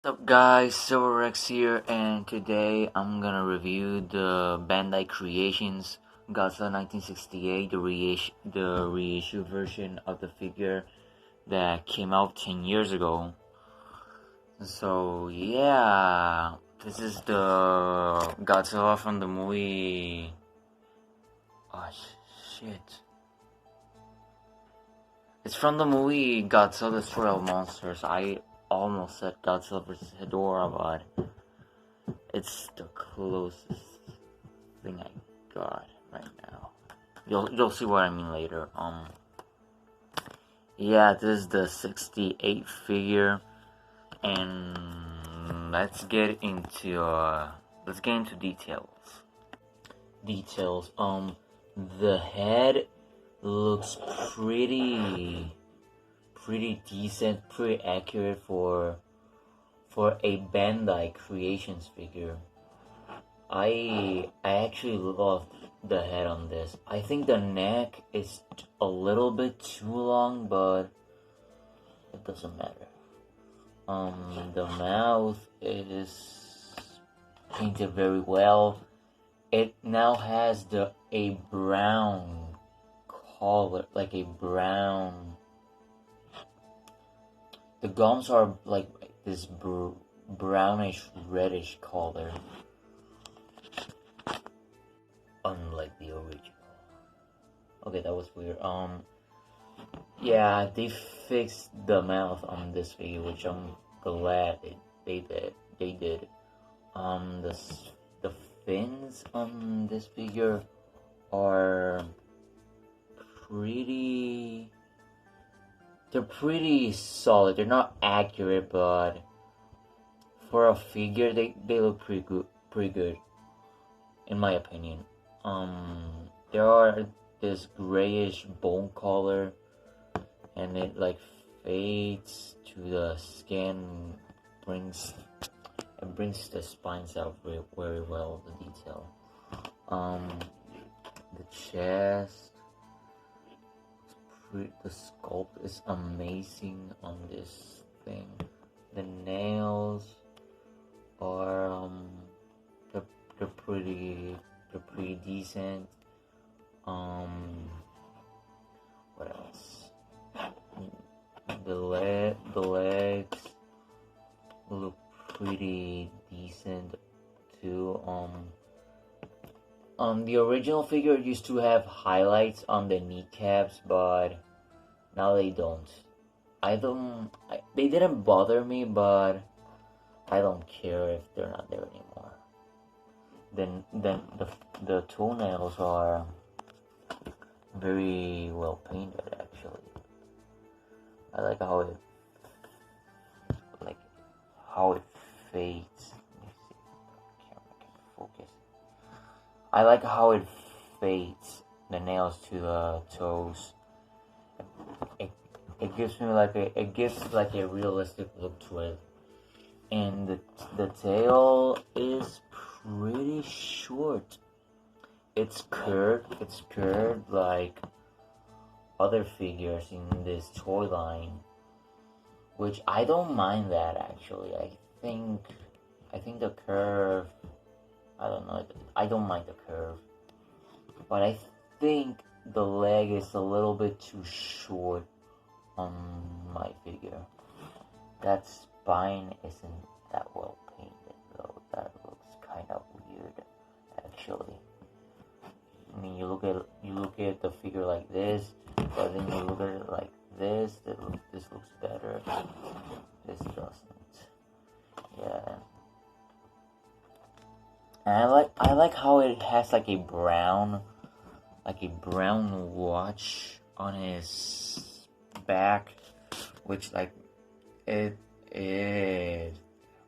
What's up guys, Silverrex here, and today I'm gonna review the Bandai Creations Godzilla 1968, the reissue version of the figure that came out 10 years ago. So yeah, this is the Godzilla from the movie. Oh shit. It's from the movie Godzilla Destroyer All Monsters. I almost said Godzilla vs. Hedorah, but it's the closest thing I got right now. You'll see what I mean later. Yeah, this is the 68 figure, and let's get into details. The head looks pretty decent, pretty accurate for a Bandai Creations figure. I actually love the head on this. I think the neck is a little bit too long, but it doesn't matter. The mouth is painted very well. It now has a brown color, like a brown. The gums are like this brownish reddish color, unlike the original. Okay, that was weird. Yeah, they fixed the mouth on this figure, which I'm glad they did. The fins on this figure are pretty. They're pretty solid. They're not accurate, but for a figure, they look pretty good, in my opinion. There are this grayish bone color, and it like fades to the skin, brings the spines out very well. The detail, the chest. The sculpt is amazing on this thing. The nails are they're pretty decent. What else? The legs look pretty decent too. The original figure used to have highlights on the kneecaps, but now they don't. They didn't bother me, but I don't care if they're not there anymore. Then the toenails are very well painted, actually. I like how it fades. Let me see if the camera can focus. I like how it fades the nails to the toes. It gives me like a realistic look to it. And the tail is pretty short. It's curved like other figures in this toy line, which I don't mind that actually. I think the curve, I don't know, I don't mind the curve, but I think the leg is a little bit too short on my figure. That spine isn't that well painted though. That looks kind of weird, actually. I mean, you look at the figure like this, but then you look at it like this. This looks better. This doesn't. Yeah. And I like how it has like a brown watch on his back, which like it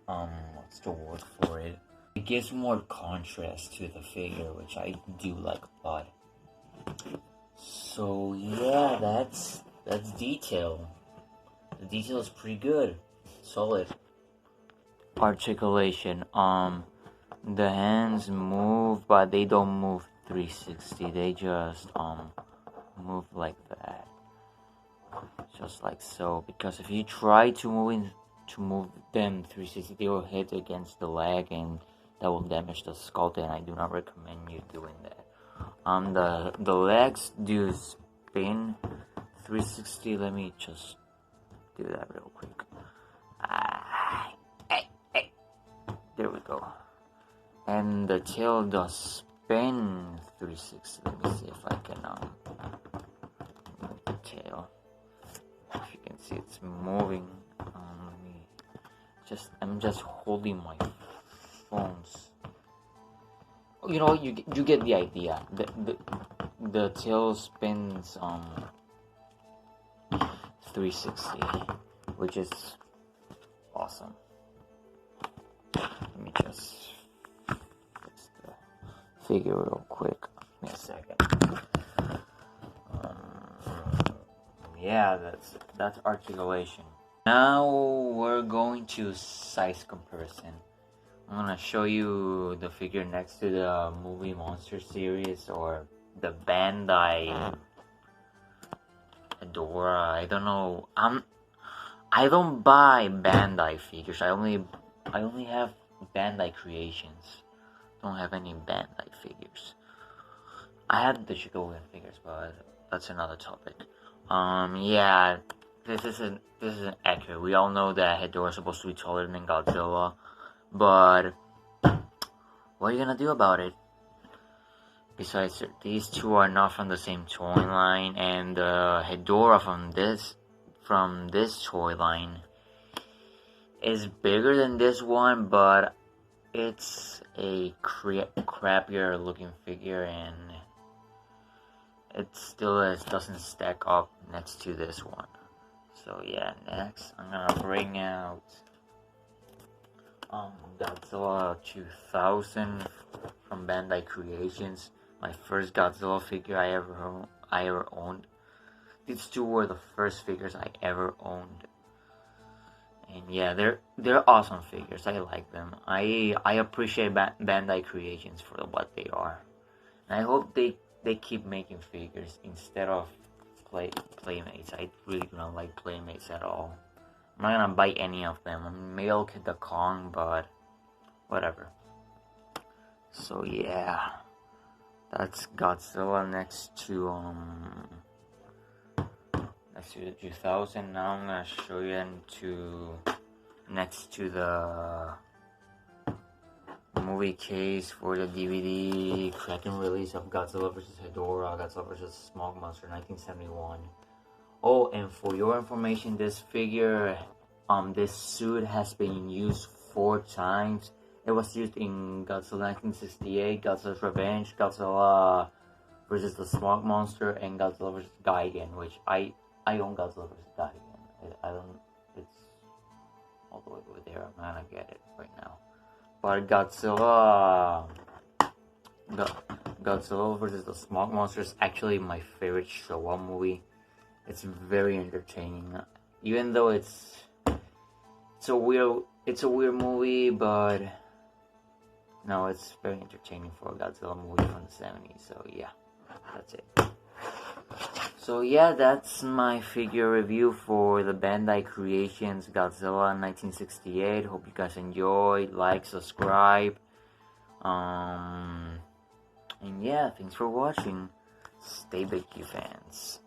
what's the word for it? It gives more contrast to the figure, which I do like a lot. So yeah, that's detail. The detail is pretty good, solid. Articulation. The hands move, but they don't move 360. They just move like that, just like so. Because if you try to move in to move them 360, they will hit against the leg and that will damage the skull, and I do not recommend you doing that. The legs do spin 360. Let me just do that real quick. Hey. There we go. And the tail does spin 360. Let me see if I can move the tail. If you can see, it's moving. I'm just holding my phones. You know, you get the idea. The tail spins 360, which is awesome. Let me just fix the figure real quick. Give me a second. Yeah, that's articulation. Now we're going to size comparison. I'm gonna show you the figure next to the movie Monster series or the Bandai Adora. I don't know. I don't buy Bandai figures. I only have Bandai creations. Don't have any Bandai figures. I had the Chicago figures, but that's another topic. Yeah, this isn't accurate. We all know that Hedorah is supposed to be taller than Godzilla, but what are you gonna do about it? Besides, these two are not from the same toy line, and Hedorah from this toy line is bigger than this one, but it's a crappier looking figure, and it still doesn't stack up next to this one. So yeah, next I'm gonna bring out Godzilla 2000 from Bandai Creations. My first Godzilla figure I ever owned. These two were the first figures I ever owned. And yeah, they're awesome figures. I like them. I appreciate Bandai Creations for what they are. And I hope they keep making figures instead of Playmates. I really do not like Playmates at all. I'm not gonna buy any of them. Maybe I'll get the Kong, but whatever. So yeah, that's Godzilla next to the 2000. Now I'm gonna show you next to the movie case for the DVD Kraken release of Godzilla vs. Hedorah, Godzilla vs. Smog Monster 1971. Oh, and for your information, this figure, this suit has been used 4 times. It was used in Godzilla 1968, Godzilla's Revenge, Godzilla vs. the Smog Monster, and Godzilla vs. Gigan, which I own Godzilla vs. Gigan. I don't, it's all the way over there. I'm not gonna get it right now. But Godzilla vs. the Smog Monster is actually my favorite Showa movie. It's very entertaining, even though it's a weird movie, but no, it's very entertaining for a Godzilla movie from the 70s. So yeah, that's it. So yeah, that's my figure review for the Bandai Creations Godzilla 1968. Hope you guys enjoyed. Like, subscribe. And yeah, thanks for watching. Stay big, you fans.